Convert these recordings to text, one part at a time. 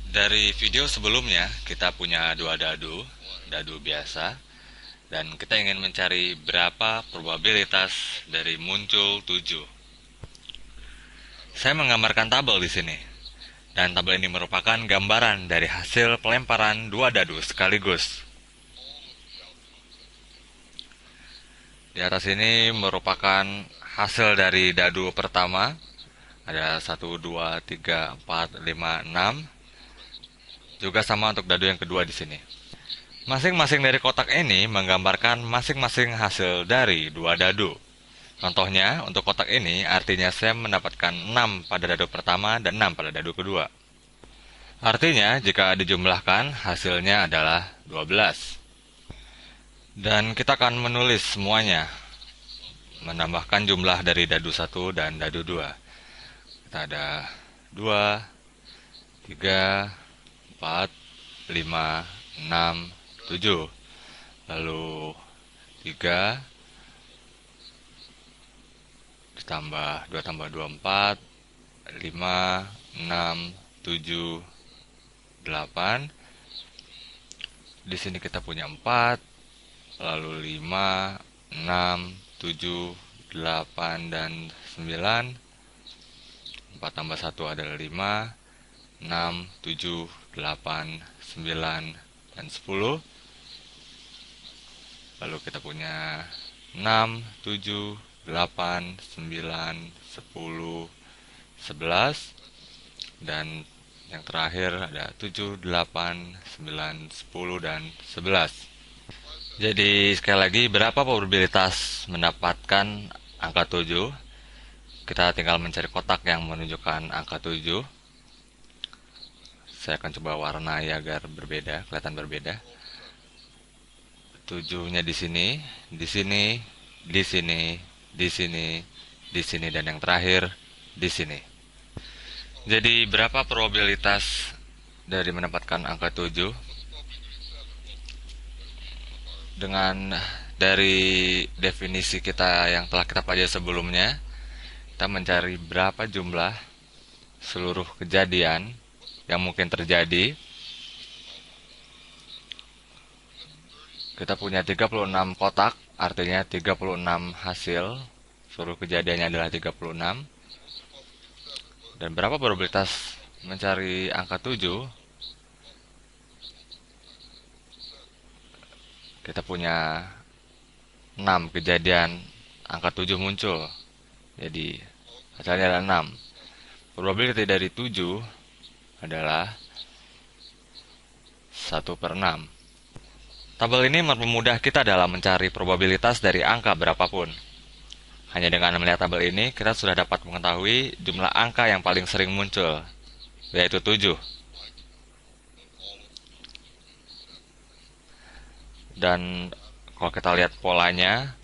Dari video sebelumnya, kita punya dua dadu biasa, dan kita ingin mencari berapa probabilitas dari muncul 7. Saya menggambarkan tabel di sini, dan tabel ini merupakan gambaran dari hasil pelemparan dua dadu sekaligus. Di atas ini merupakan hasil dari dadu pertama, ada 1, 2, 3, 4, 5, 6. Juga sama untuk dadu yang kedua di sini. Masing-masing dari kotak ini menggambarkan masing-masing hasil dari dua dadu. Contohnya, untuk kotak ini artinya saya mendapatkan 6 pada dadu pertama dan 6 pada dadu kedua. Artinya, jika dijumlahkan, hasilnya adalah 12. Dan kita akan menulis semuanya, menambahkan jumlah dari dadu 1 dan dadu 2. Kita ada 2, 3, 4, 5, 6, 7. Lalu 3 ditambah 2 tambah 2, 4, 5, 6, 7, 8. Di sini kita punya 4, lalu 5, 6, 7, 8, dan 9. 4 tambah 1 adalah 5, 6, 7, 8, 9, dan 10. Lalu kita punya 6, 7, 8, 9, 10, 11. Dan yang terakhir ada 7, 8, 9, 10, dan 11. Jadi sekali lagi, berapa probabilitas mendapatkan angka 7? Kita tinggal mencari kotak yang menunjukkan angka 7. Saya akan coba warnai agar berbeda, kelihatan berbeda. 7-nya di sini, di sini, di sini, di sini, di sini, dan yang terakhir di sini. Jadi berapa probabilitas dari mendapatkan angka 7? Dengan dari definisi kita yang telah kita pelajari sebelumnya, kita mencari berapa jumlah seluruh kejadian yang mungkin terjadi. Kita punya 36 kotak, artinya 36 hasil. Seluruh kejadiannya adalah 36. Dan berapa probabilitas mencari angka 7? Kita punya 6 kejadian angka 7 muncul. Jadi hasilnya adalah 6. Probabilitas dari 7 adalah 1/6. Tabel ini mempermudah kita dalam mencari probabilitas dari angka berapapun. Hanya dengan melihat tabel ini, kita sudah dapat mengetahui jumlah angka yang paling sering muncul, yaitu 7. Dan kalau kita lihat polanya,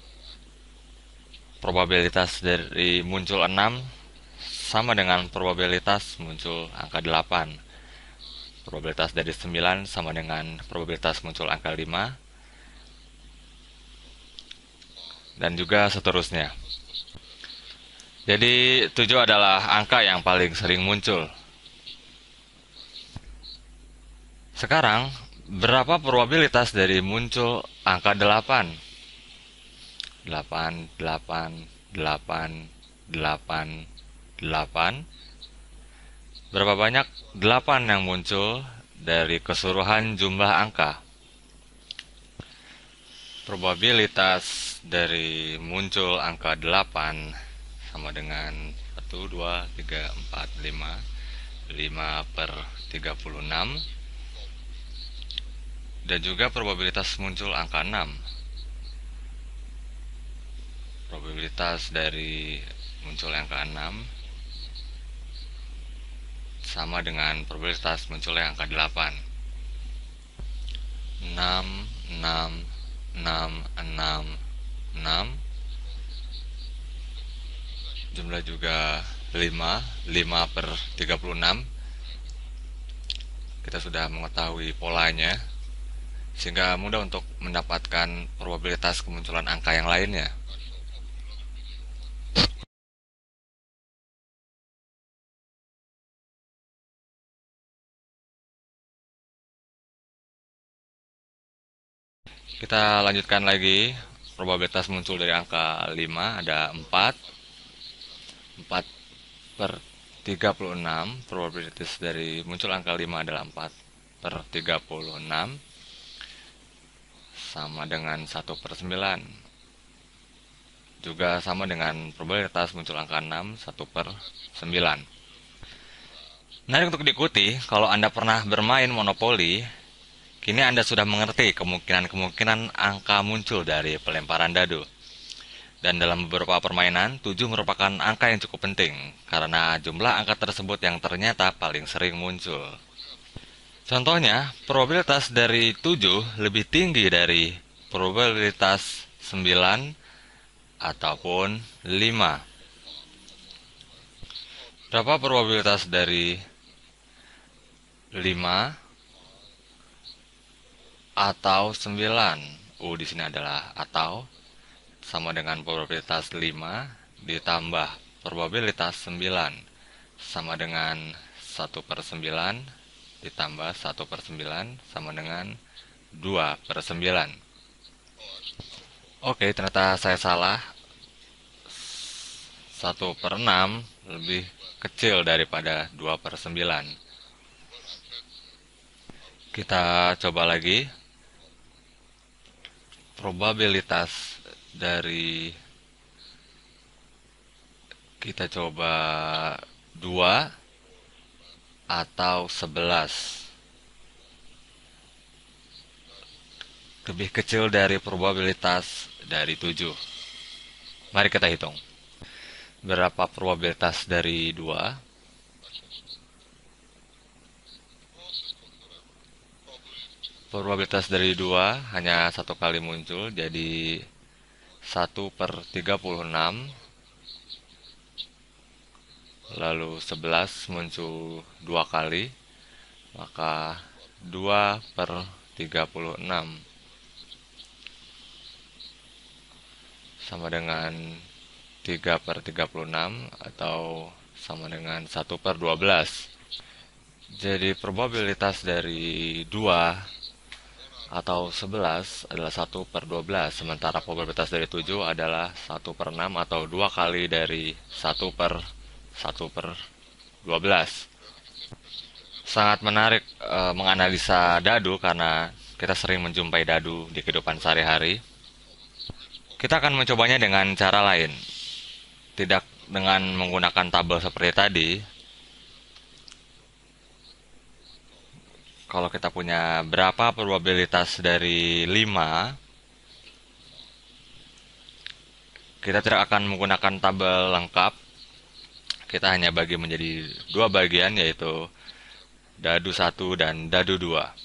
probabilitas dari muncul 6 sama dengan probabilitas muncul angka 8. Probabilitas dari 9 sama dengan probabilitas muncul angka 5. Dan juga seterusnya. Jadi 7 adalah angka yang paling sering muncul. Sekarang, berapa probabilitas dari muncul angka 8? 8, 8, 8, 8, 8. Berapa banyak 8 yang muncul dari keseluruhan jumlah angka? Probabilitas dari muncul angka 8 sama dengan 1, 2, 3, 4, 5. 5/36. Dan juga probabilitas muncul angka 6. Probabilitas dari muncul angka 6 sama dengan probabilitas munculnya angka 8. 6, 6, 6, 6, 6. Jumlah juga 5/36. Kita sudah mengetahui polanya, sehingga mudah untuk mendapatkan probabilitas kemunculan angka yang lainnya. Kita lanjutkan lagi. Probabilitas muncul dari angka 5 ada 4. 4 per 36. Probabilitas dari muncul angka 5 adalah 4 per 36. Sama dengan 1/9. Juga sama dengan probabilitas muncul angka 6, 1/9. Menarik untuk diikuti, kalau Anda pernah bermain monopoli, kini Anda sudah mengerti kemungkinan-kemungkinan angka muncul dari pelemparan dadu. Dan dalam beberapa permainan, 7 merupakan angka yang cukup penting, karena jumlah angka tersebut yang ternyata paling sering muncul. Contohnya, probabilitas dari 7 lebih tinggi dari probabilitas 9 ataupun 5. Berapa probabilitas dari 5 atau 9? Di sini adalah atau, sama dengan probabilitas 5 ditambah probabilitas 9, sama dengan 1/9 ditambah 1/9 sama dengan 2/9. Oke, ternyata saya salah. 1/6 lebih kecil daripada 2/9. Kita coba lagi. Probabilitas dari, kita coba 2 atau 11. Lebih kecil dari probabilitas dari 7. Mari kita hitung. Berapa probabilitas dari 2? Probabilitas dari 2 hanya satu kali muncul, jadi 1/36. Lalu 11 muncul 2 kali, maka 2/36 sama dengan 3/36 atau sama dengan 1/12. Jadi probabilitas dari 2 atau 11 adalah 1/12, sementara probabilitas dari 7 adalah 1/6 atau 2 kali dari 1/12. Sangat menarik menganalisa dadu karena kita sering menjumpai dadu di kehidupan sehari-hari. Kita akan mencobanya dengan cara lain. Tidak dengan menggunakan tabel seperti tadi. Kalau kita punya berapa probabilitas dari 5, kita tidak akan menggunakan tabel lengkap. Kita hanya bagi menjadi 2 bagian, yaitu dadu 1 dan dadu 2.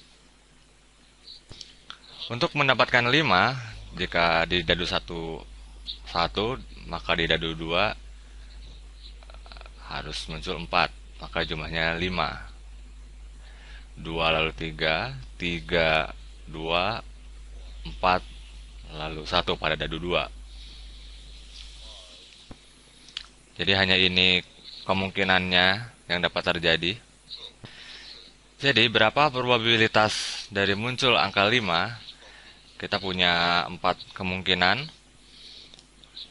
Untuk mendapatkan 5, jika di dadu 1 1, maka di dadu 2 harus muncul 4, maka jumlahnya 5. 2 lalu 3, 3, 2, 4, lalu 1 pada dadu 2. Jadi hanya ini kemungkinannya yang dapat terjadi. Jadi berapa probabilitas dari muncul angka 5? Kita punya 4 kemungkinan.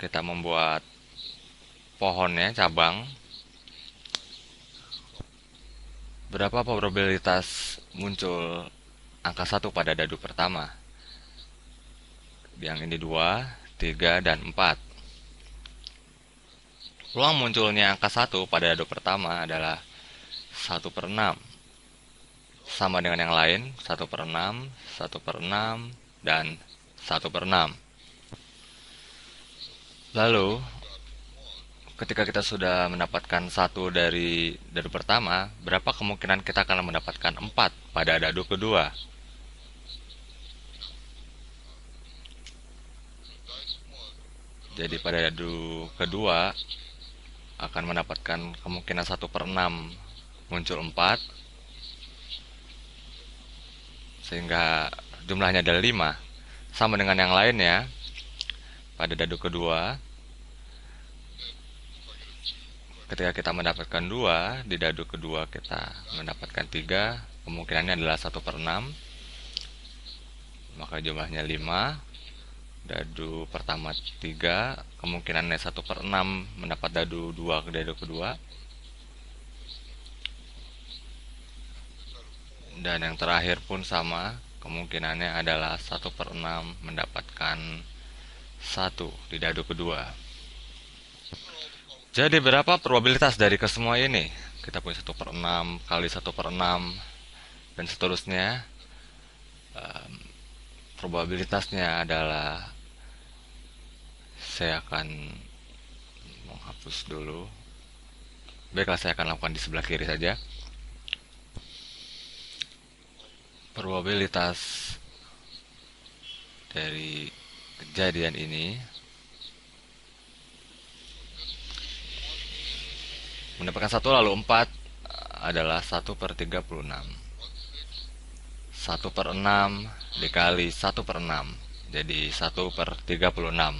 Kita membuat pohonnya, cabang. Berapa probabilitas muncul angka 1 pada dadu pertama? Yang ini 2, 3, dan 4. Peluang munculnya angka 1 pada dadu pertama adalah 1/6. Sama dengan yang lain, 1/6, 1/6, dan 1/6. Lalu, ketika kita sudah mendapatkan 1 dari dadu pertama, berapa kemungkinan kita akan mendapatkan 4 pada dadu kedua? Jadi pada dadu kedua akan mendapatkan kemungkinan 1/6 muncul 4, sehingga jumlahnya adalah 5. Sama dengan yang lainnya, pada dadu kedua, ketika kita mendapatkan 2, di dadu kedua kita mendapatkan 3, kemungkinannya adalah 1/6. maka jumlahnya 5. Dadu pertama 3, kemungkinannya 1/6 mendapat dadu 2 ke dadu kedua. Dan yang terakhir pun sama, kemungkinannya adalah 1/6 mendapatkan 1 di dadu kedua. Jadi berapa probabilitas dari kesemua ini? Kita punya 1/6 kali 1/6 dan seterusnya. Probabilitasnya adalah, saya akan menghapus dulu. Baiklah, saya akan lakukan di sebelah kiri saja. Probabilitas dari kejadian ini mendapatkan 1 lalu 4 adalah 1/36. 1/6 dikali 1/6 jadi 1/36.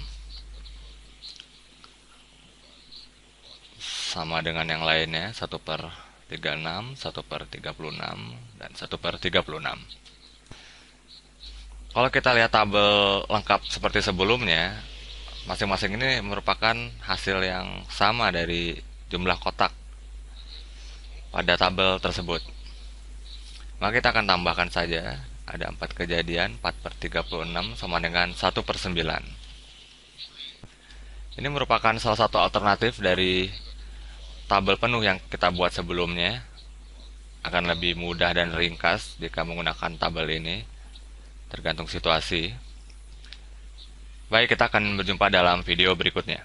Sama dengan yang lainnya, 1/36, 1/36, dan 1/36. Kalau kita lihat tabel lengkap seperti sebelumnya, masing-masing ini merupakan hasil yang sama dari jumlah kotak pada tabel tersebut. Maka kita akan tambahkan saja, ada 4 kejadian, 4/36 sama dengan 1/9. Ini merupakan salah satu alternatif dari tabel penuh yang kita buat sebelumnya. Akan lebih mudah dan ringkas jika menggunakan tabel ini, tergantung situasi. Baik, kita akan berjumpa dalam video berikutnya.